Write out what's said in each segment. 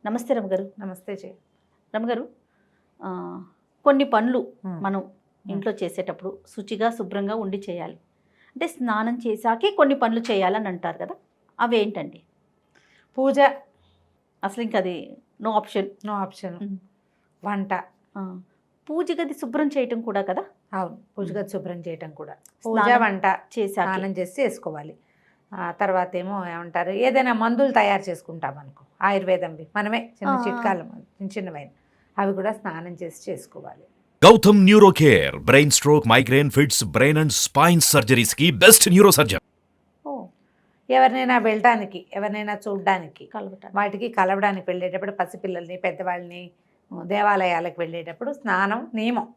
నమస్తే రమగారు. నమస్తే రమగారు, కొన్ని పనులు మనం ఇంట్లో చేసేటప్పుడు శుచిగా శుభ్రంగా ఉండి చేయాలి. అంటే స్నానం చేశాకే కొన్ని పనులు చేయాలని అంటారు కదా, అవేంటండి? పూజ అసలు ఇంకా అది నో ఆప్షన్. వంట, పూజ గది శుభ్రం చేయటం కూడా కదా. అవును, పూజ గది శుభ్రం చేయటం కూడా. పూజ వంట చేశాక స్నానం చేసి చేసుకోవాలి. తర్వాత ఏమో ఏమంటారు, ఏదైనా మందులు తయారు చేసుకుంటాం అనుకో, ఆయుర్వేదంవి మనమే చిన్న చిట్కాలు చిన్నవైన అవి కూడా స్నానం చేసి చేసుకోవాలి. Gautam neuro care, brain stroke, migraine, fits, brain and spine surgeries కి బెస్ట్ న్యూరో సర్జన్. ఎవరినైనా వెళ్ళడానికి, ఎవరినైనా చూడడానికి, కలవటానికి, వాటికి కలవడానికి వెళ్ళేటప్పుడు పసిపిల్లల్ని, పెద్దవాళ్ళని, దేవాలయాలకు వెళ్ళేటప్పుడు స్నానం నియమం,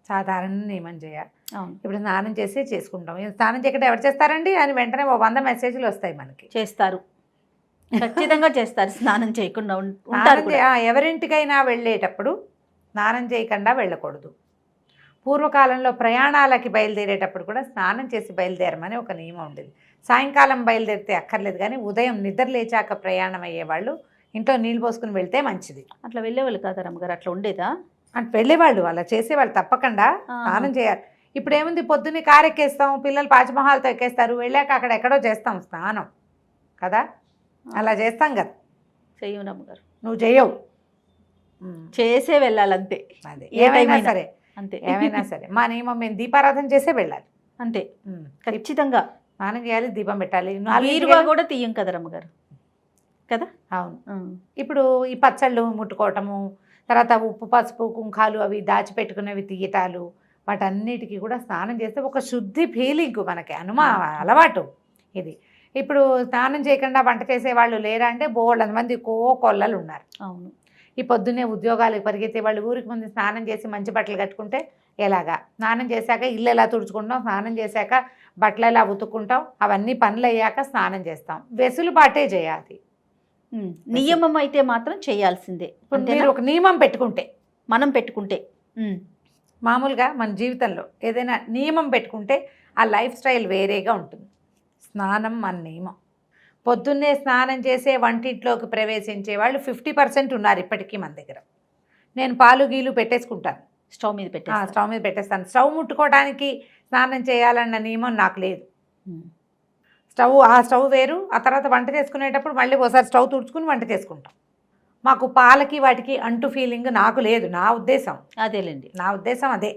సాధారణ నియమం చేయాలి. ఇప్పుడు స్నానం చేసి చేసుకుంటాం. స్నానం చేయకుండా ఎవరు చేస్తారండి అని వెంటనే 100 మెసేజ్లు వస్తాయి మనకి. చేస్తారు, ఖచ్చితంగా చేస్తారు. స్నానం చేయకుండా ఎవరింటికైనా వెళ్ళేటప్పుడు స్నానం చేయకుండా వెళ్ళకూడదు. పూర్వకాలంలో ప్రయాణాలకి బయలుదేరేటప్పుడు కూడా స్నానం చేసి బయలుదేరమని ఒక నియమం ఉండేది. సాయంకాలం బయలుదేరితే అక్కర్లేదు, కానీ ఉదయం నిద్ర లేచాక ప్రయాణం అయ్యేవాళ్ళు ఇంట్లో నీళ్ళు పోసుకుని వెళ్తే మంచిది. అట్లా వెళ్ళేవాళ్ళు కాదా రమ్మగారు? అట్లా ఉండేదా? అంటే వెళ్ళేవాళ్ళు, అలా చేసేవాళ్ళు. తప్పకుండా స్నానం చేయాలి. ఇప్పుడు ఏముంది, పొద్దున్నే కారు ఎక్కేస్తాం, పిల్లలు పాచిమహాల్తో ఎక్కేస్తారు, వెళ్ళాక అక్కడ ఎక్కడో చేస్తాం స్నానం కదా, అలా చేస్తాం కదా. చెయ్యవు రమ్మగారు, నువ్వు చెయ్యవు, చేసే వెళ్ళాలంతే. అదే ఏమైనా సరే, అంతే ఏమైనా సరే మా నియమం, మేము దీపారాధన చేసే వెళ్ళాలి అంతే. ఖచ్చితంగా స్నానం చేయాలి, దీపం పెట్టాలి. వీరుగా కూడా తీయం కదా రమ్మగారు కదా. అవును. ఇప్పుడు ఈ పచ్చళ్ళు ముట్టుకోవటము, తర్వాత ఉప్పు పసుపు కుంకాలు అవి దాచిపెట్టుకునేవి తీయటాలు, వాటన్నిటికీ కూడా స్నానం చేస్తే ఒక శుద్ధి ఫీలింగ్ మనకి అలవాటు ఇది. ఇప్పుడు స్నానం చేయకుండా వంట చేసేవాళ్ళు లేరా అంటే బోళ్ళంత మంది కొల్లలు ఉన్నారు. అవును. ఈ పొద్దున్నే ఉద్యోగాలకు పరిగెత్తే వాళ్ళు ఊరికి ముందు స్నానం చేసి మంచి బట్టలు కట్టుకుంటే ఎలాగా, స్నానం చేశాక ఇల్లు ఎలా తుడుచుకుంటాం, స్నానం చేశాక బట్టలు ఎలా ఉతుక్కుంటాం, అవన్నీ పనులు అయ్యాక స్నానం చేస్తాం. వెసులుబాటే చేయాలి. నియమం అయితే మాత్రం చేయాల్సిందే. మీరు ఒక నియమం పెట్టుకుంటే, మనం పెట్టుకుంటే, మామూలుగా మన జీవితంలో ఏదైనా నియమం పెట్టుకుంటే ఆ లైఫ్ స్టైల్ వేరేగా ఉంటుంది. స్నానం మన నియమం. పొద్దున్నే స్నానం చేసే వంటింట్లోకి ప్రవేశించే వాళ్ళు 50% ఉన్నారు ఇప్పటికీ మన దగ్గర. నేను పాలు గీలు పెట్టేసుకుంటాను, స్టవ్ మీద పెట్టేస్తాను. స్టవ్ ముట్టుకోవడానికి స్నానం చేయాలన్న నియమం నాకు లేదు. ఆ స్టవ్ వేరు. ఆ తర్వాత వంట చేసుకునేటప్పుడు మళ్ళీ ఒకసారి స్టవ్ తుడుచుకుని వంట చేసుకుంటాం. మాకు పాలకి వాటికి అంటు ఫీలింగ్ నాకు లేదు. నా ఉద్దేశం అదే.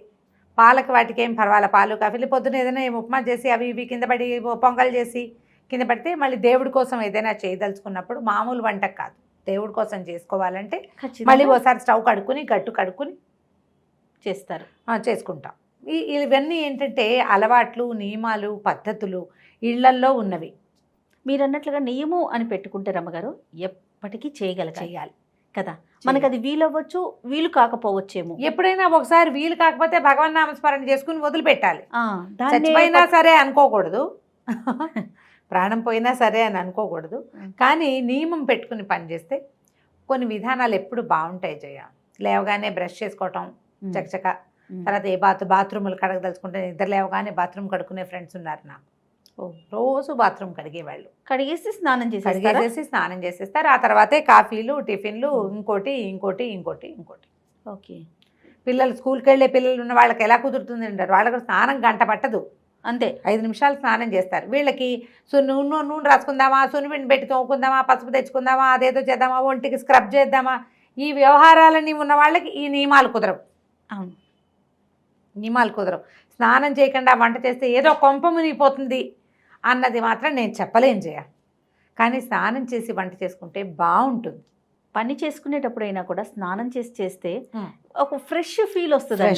పాలకి వాటికి ఏం పర్వాలే, పాలు కాఫీలు పొద్దున ఏదైనా ఉప్మా చేసి అవి ఇవి కింద పడి పొంగల్ చేసి కింద పడితే మళ్ళీ దేవుడి కోసం ఏదైనా చేయదలుచుకున్నప్పుడు, మామూలు వంటకు కాదు, దేవుడి కోసం చేసుకోవాలంటే మళ్ళీ ఒకసారి స్టవ్ గట్టు కడుక్కుని చేసుకుంటాం. ఇవన్నీ ఏంటంటే అలవాట్లు, నియమాలు, పద్ధతులు ఇళ్లల్లో ఉన్నవి. మీరు అన్నట్లుగా నియమం అని పెట్టుకుంటే రమ్మగారు ఎప్పటికీ చేయాలి కదా. మనకు అది వీలవ్వచ్చు, వీలు కాకపోవచ్చేమో. ఎప్పుడైనా ఒకసారి వీలు కాకపోతే భగవన్ నామస్మరణ చేసుకుని వదిలిపెట్టాలి. చచ్చిపోయినా సరే అనుకోకూడదు, ప్రాణం పోయినా సరే అని అనుకోకూడదు. కానీ నియమం పెట్టుకుని పనిచేస్తే కొన్ని విధానాలు ఎప్పుడు బాగుంటాయి. లేవగానే బ్రష్ చేసుకోవటం చకచక, తర్వాత ఏ బాత్రూములు కడగదలుచుకుంటే నిద్ర లేవగానే బాత్రూమ్ కడుక్కునే ఫ్రెండ్స్ ఉన్నారు నాకు. రోజు బాత్రూమ్ కడిగేవాళ్ళు, కడిగేసి స్నానం చేసేస్తారు. ఆ తర్వాతే కాఫీలు, టిఫిన్లు, ఇంకోటి. ఓకే. పిల్లలు స్కూల్కి వెళ్ళే పిల్లలు ఉన్న వాళ్ళకి ఎలా కుదురుతుంది అంటారు. వాళ్ళకి స్నానం గంట పట్టదు, అంతే 5 నిమిషాలు స్నానం చేస్తారు. వీళ్ళకి నూనె రాసుకుందామా, సున్నిపిండి పెట్టి తోముకుందామా, పసుపు తెచ్చుకుందామా, అదేదో చేద్దామా, ఒంటికి స్క్రబ్ చేద్దామా, ఈ వ్యవహారాలన్నీ ఉన్న వాళ్ళకి ఈ నియమాలు కుదరవు. అవును, నియమాలు కుదరవు. స్నానం చేయకుండా వంట చేస్తే ఏదో కొంప మునిగిపోతుంది అన్నది మాత్రం నేను చెప్పలేను కానీ స్నానం చేసి వంట చేసుకుంటే బాగుంటుంది. పని చేసుకునేటప్పుడైనా కూడా స్నానం చేస్తే ఒక ఫ్రెష్ ఫీల్ వస్తుంది.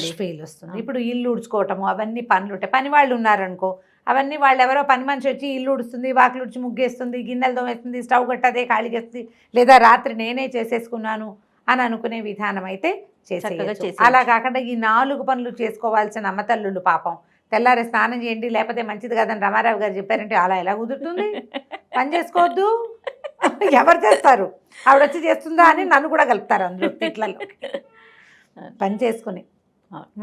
ఇప్పుడు ఇల్లు ఉడుచుకోవటము అవన్నీ పనులు ఉంటాయి. పని వాళ్ళు ఉన్నారనుకో, అవన్నీ వాళ్ళు ఎవరో పని మనిషి వచ్చి ఇల్లు ఉడుస్తుంది, వాకిలు ఉడిచి ముగ్గేస్తుంది, గిన్నెలు తోమేస్తుంది, స్టవ్ కట్టదే ఖాళీ చేస్తుంది, లేదా రాత్రి నేనే చేసేసుకున్నాను అని అనుకునే విధానం అయితే చేసేయచ్చు. అలా కాకుండా ఈ 4 పనులు చేసుకోవాల్సిన అమ్మతల్లుళ్ళు పాపం తెల్లారే స్నానం చేయండి లేకపోతే మంచిది కాదని రమారావు గారు చెప్పారంటే అలా ఎలా కుదురుతుంది? పని చేసుకోవద్దు, ఎవరు చేస్తారు? ఆవిడ వచ్చి చేస్తుందా అని నన్ను కూడా కలుపుతారు అందులో తిట్లలో. పని చేసుకుని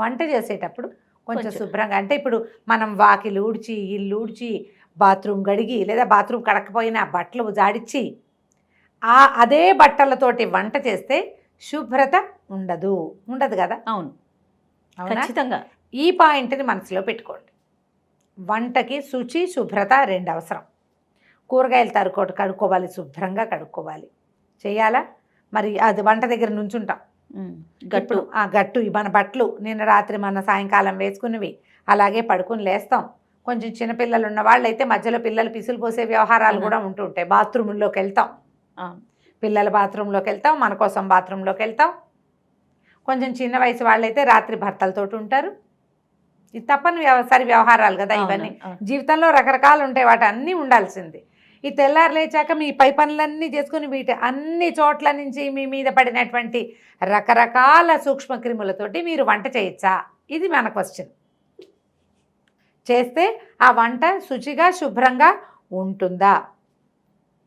వంట చేసేటప్పుడు కొంచెం శుభ్రంగా, అంటే ఇప్పుడు మనం వాకిలు ఊడ్చి, ఇల్లు ఊడ్చి, బాత్రూమ్ గడిగి, లేదా బాత్రూమ్ కడకపోయినా బట్టలు జాడిచ్చి అదే బట్టలతోటి వంట చేస్తే శుభ్రత ఉండదు కదా. అవును, అవునా? ఖచ్చితంగా. ఈ పాయింట్ని మనసులో పెట్టుకోండి. వంటకి శుచి శుభ్రత 2 అవసరం. కూరగాయలు కడుక్కోవాలి, శుభ్రంగా కడుక్కోవాలి. చేయాలా? మరి అది వంట దగ్గర నుంచుంటాం, గట్టు గట్టు మన బట్టలు నిన్న రాత్రి మన సాయంకాలం వేసుకున్నవి అలాగే పడుకుని లేస్తాం. కొంచెం చిన్నపిల్లలు ఉన్న వాళ్ళైతే మధ్యలో పిల్లలు పిసులు పోసే వ్యవహారాలు కూడా ఉంటుంటాయి. బాత్రూంలోకి వెళ్తాం, పిల్లల బాత్రూంలోకి వెళ్తాం, మన కోసం బాత్రూంలోకి వెళ్తాం. కొంచెం చిన్న వయసు వాళ్ళైతే రాత్రి భర్తలతోటి ఉంటారు. ఇది తప్పని సరి వ్యవహారాలు కదా ఇవన్నీ. జీవితంలో రకరకాలు ఉంటాయి, వాటి అన్నీ ఉండాల్సింది. ఈ తెల్లారు లేచాక మీ పై పనులన్నీ చేసుకుని వీటి అన్ని చోట్ల నుంచి మీ మీద పడినటువంటి రకరకాల సూక్ష్మక్రిములతోటి మీరు వంట చేయొచ్చా? ఇది మన క్వశ్చన్. చేస్తే ఆ వంట శుచిగా శుభ్రంగా ఉంటుందా?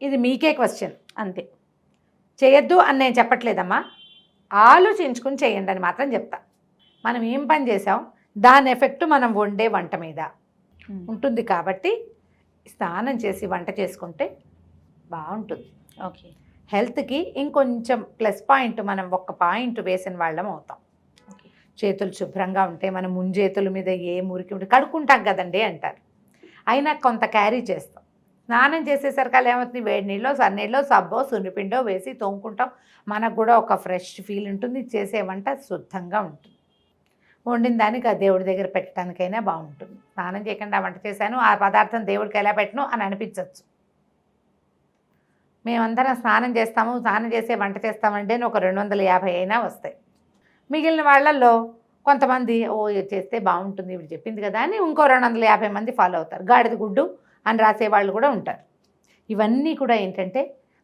ఇది మీకే క్వశ్చన్. అంతే. చేయొద్దు అని నేను చెప్పట్లేదమ్మా, ఆలోచించుకుని చేయండి అని మాత్రం చెప్తా. మనం ఏం పని చేసాం దాని ఎఫెక్ట్ మనం వండే వంట మీద ఉంటుంది. కాబట్టి స్నానం చేసి వంట చేసుకుంటే బాగుంటుంది. ఓకే. హెల్త్కి ఇంకొంచెం ప్లస్ పాయింట్, మనం ఒక్క పాయింట్ వేసిన వాళ్ళం అవుతాం. చేతులు శుభ్రంగా ఉంటే మనం ముంజేతుల మీద ఏ మురికి ఉంటే కడుక్కుంటాం కదండి అంటారు. అయినా కొంత క్యారీ చేస్తాం. స్నానం చేసేసరికి ఏమవుతుంది, వేడి నీళ్ళు సన్నీళ్ళు సబ్బో సున్నిపిండో వేసి తోముకుంటాం. మనకు కూడా ఒక ఫ్రెష్ ఫీల్ ఉంటుంది. చేసే వంట శుద్ధంగా ఉంటుంది. వండిన దానికి ఆ దేవుడి దగ్గర పెట్టడానికైనా బాగుంటుంది. స్నానం చేయకుండా వంట చేశాను, ఆ పదార్థం దేవుడికి ఎలా పెట్టను అని అనిపించవచ్చు. మేమందరం స్నానం చేస్తాము, స్నానం చేసే వంట చేస్తామంటే ఒక 250 అయినా వస్తాయి. మిగిలిన వాళ్ళల్లో కొంతమంది చేస్తే బాగుంటుంది ఇప్పుడు చెప్పింది కదా అని ఇంకో 250 మంది ఫాలో అవుతారు. గాడిద గుడ్డు అని రాసేవాళ్ళు కూడా ఉంటారు. ఇవన్నీ కూడా ఏంటంటే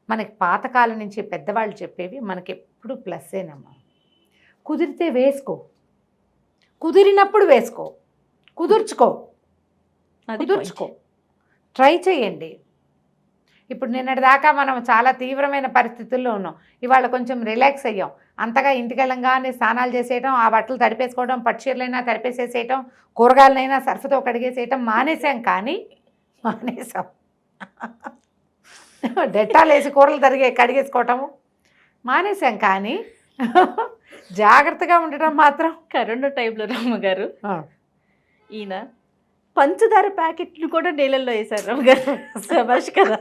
మనకి పాతకాలం నుంచి పెద్దవాళ్ళు చెప్పేవి మనకి ఎప్పుడు ప్లస్సేనమ్మా. కుదిరితే వేసుకో, కుదిరినప్పుడు వేసుకో, కుదుర్చుకో, ట్రై చేయండి. ఇప్పుడు నిన్నటి దాకా మనం చాలా తీవ్రమైన పరిస్థితుల్లో ఉన్నాం. ఇవాళ కొంచెం రిలాక్స్ అయ్యాం. అంతగా ఇంటికి వెళ్ళంగానే స్నానాలు చేసేయటం, ఆ బట్టలు తడిపేసుకోవడం, పట్టుచీరలైనా తడిపేసేసేయటం, కూరగాయలనైనా సర్ఫతో కడిగేసేయటం మానేసాం. డెట్టాలు వేసి కూరలు కడిగేసుకోవటము మానేసాం. కానీ జాగ్రత్తగా ఉండటం మాత్రం. కరోనా టైంలో రమ్మగారు ఈయన పంచదార ప్యాకెట్లు కూడా నీళ్ళల్లో వేశారు రమ్మగారు. శభాష్ కదా.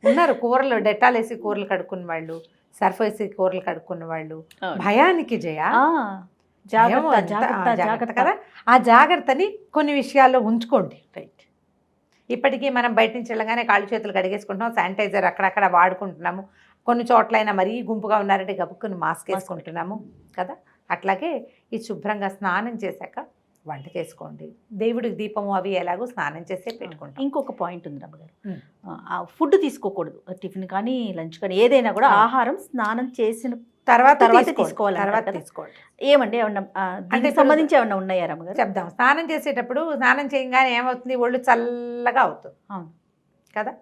ఉన్నారు కూరలు డెట్టాలు వేసి కూరలు కడుక్కున్న వాళ్ళు, సర్ఫ్ వేసి కూరలు కడుక్కున్న వాళ్ళు. భయానికి జాగ్రత్త కదా. ఆ జాగ్రత్తని కొన్ని విషయాల్లో ఉంచుకోండి. రైట్. ఇప్పటికీ మనం బయట నుంచి వెళ్ళగానే కాళ్ళు చేతులు కడిగేసుకుంటున్నాం, శానిటైజర్ అక్కడక్కడ వాడుకుంటున్నాము. కొన్ని చోట్లైనా మరీ గుంపుగా ఉన్నారంటే గబుక్కుని మాస్క్ వేసుకుంటున్నాము కదా. అట్లాగే ఈ శుభ్రంగా స్నానం చేశాక వంట చేసుకోండి. దేవుడికి దీపము అవి ఎలాగో స్నానం చేసే పెట్టుకుంటాం. ఇంకొక పాయింట్ ఉంది రమ్మగారు, ఫుడ్ తీసుకోకూడదు. టిఫిన్ కానీ లంచ్ కానీ ఏదైనా కూడా ఆహారం స్నానం చేసిన తర్వాత తీసుకోవాలి. ఏమండి ఏమన్నా అంటే సంబంధించి ఏమన్నా ఉన్నాయా రమ్మగారు? చెప్దాం. స్నానం చేసేటప్పుడు స్నానం చేయగానే ఏమవుతుంది, ఒళ్ళు చల్లగా అవుతుంది. అవును కదా.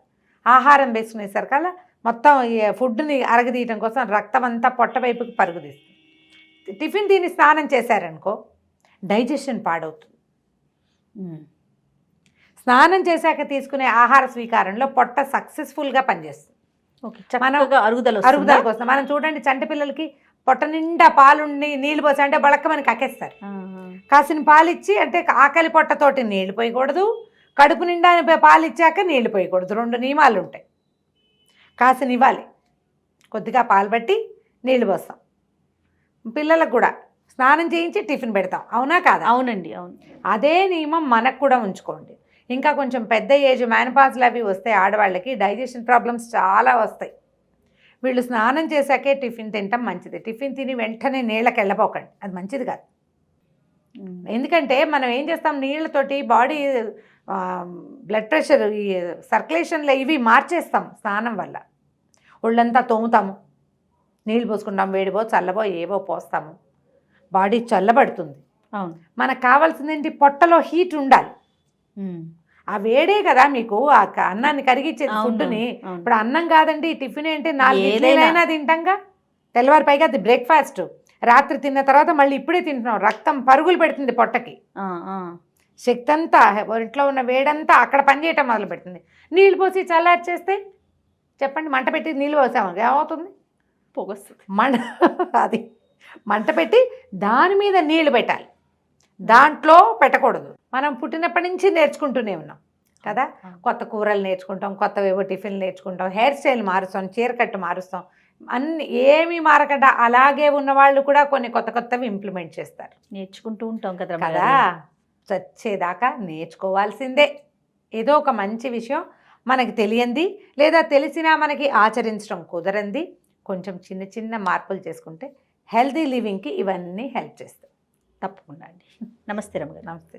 ఆహారం వేసుకునేసరికల్లా మొత్తం ఫుడ్ని అరగదీయటం కోసం రక్తం అంతా పొట్ట వైపుకి పరుగుదీస్తుంది. టిఫిన్ తిని స్నానం చేశారనుకో డైజెషన్ పాడవుతుంది. స్నానం చేశాక తీసుకునే ఆహార స్వీకారంలో పొట్ట సక్సెస్ఫుల్గా పనిచేస్తుంది. మనం అరుగుదల కోసం మనం చూడండి, చంటి పిల్లలకి పొట్ట నిండా పాలుండి నీళ్ళు పోసి అంటే బళక్కమని కక్కేస్తారు. కాసిన పాలు ఇచ్చి అంటే ఆకలి పొట్టతోటి నీళ్ళు పోయకూడదు, కడుపు నిండా పాలు ఇచ్చాక నీళ్ళు పోయకూడదు. 2 నియమాలు ఉంటాయి. కాసిన ఇవ్వాలి, కొద్దిగా పాలు బట్టి నీళ్ళు పోస్తాం. పిల్లలకు కూడా స్నానం చేయించి టిఫిన్ పెడతాం, అవునా కాదా? అవునండి, అవును. అదే నియమం మనకు కూడా ఉంచుకోండి. ఇంకా కొంచెం పెద్ద ఏజ్ మెనోపాజ్లు అవి వస్తాయి ఆడవాళ్ళకి, డైజెషన్ ప్రాబ్లమ్స్ చాలా వస్తాయి. వీళ్ళు స్నానం చేశాకే టిఫిన్ తినటం మంచిది. టిఫిన్ తిని వెంటనే నీళ్ళకి వెళ్ళపోకండి, అది మంచిది కాదు. ఎందుకంటే మనం ఏం చేస్తాం, నీళ్ళతోటి బాడీ బ్లడ్ ప్రెషర్ ఈ సర్క్యులేషన్లో ఇవి మార్చేస్తాం. స్నానం వల్ల ఒళ్ళంతా తోముతాము, నీళ్ళు పోసుకుంటాం, వేడిపో చల్లబో ఏవో పోస్తాము, బాడీ చల్లబడుతుంది. అవును. మనకు కావాల్సింది ఏంటి, పొట్టలో హీట్ ఉండాలి. ఆ వేడే కదా మీకు ఆ అన్నాన్ని కరిగించేది ఫుడ్ని. ఇప్పుడు అన్నం కాదండి, టిఫిన్ ఏంటి 4 ఇడ్లీలైనా తింటాంగా. తెల్లవారి పైగా అది బ్రేక్ఫాస్ట్, రాత్రి తిన్న తర్వాత మళ్ళీ ఇప్పుడే తింటున్నాం. రక్తం పరుగులు పెడుతుంది పొట్టకి, శక్తి అంతా ఇంట్లో ఉన్న వేడంతా అక్కడ పనిచేయటం మొదలు పెడుతుంది. నీళ్ళు పోసి చల్లార్చేస్తే చెప్పండి, మంట పెట్టి నీళ్ళు పోసాము ఏమవుతుంది? పొగొస్తుంది. అది మంట పెట్టి దాని మీద నీళ్లు పెట్టాలి, దాంట్లో పెట్టకూడదు. మనం పుట్టినప్పటి నుంచి నేర్చుకుంటూనే ఉన్నాం కదా, కొత్త కూరలు నేర్చుకుంటాం, కొత్తవేవో టిఫిన్లు నేర్చుకుంటాం, హెయిర్ స్టైల్ మారుస్తాం, చీర కట్టు మారుస్తాం, అన్ని ఏమీ మారకుండా అలాగే ఉన్న వాళ్ళు కూడా కొన్ని కొత్త కొత్తవి ఇంప్లిమెంట్ చేస్తారు. నేర్చుకుంటూ ఉంటాం కదా కదా, చచ్చేదాకా నేర్చుకోవాల్సిందే. ఏదో ఒక మంచి విషయం మనకి తెలియంది లేదా తెలిసినా మనకి ఆచరించడం కుదరంది కొంచెం చిన్న చిన్న మార్పులు చేసుకుంటే హెల్తీ లివింగ్కి ఇవన్నీ హెల్ప్ చేస్తాయి. తప్పకుండా అండి. నమస్తే రమగారు. నమస్తే.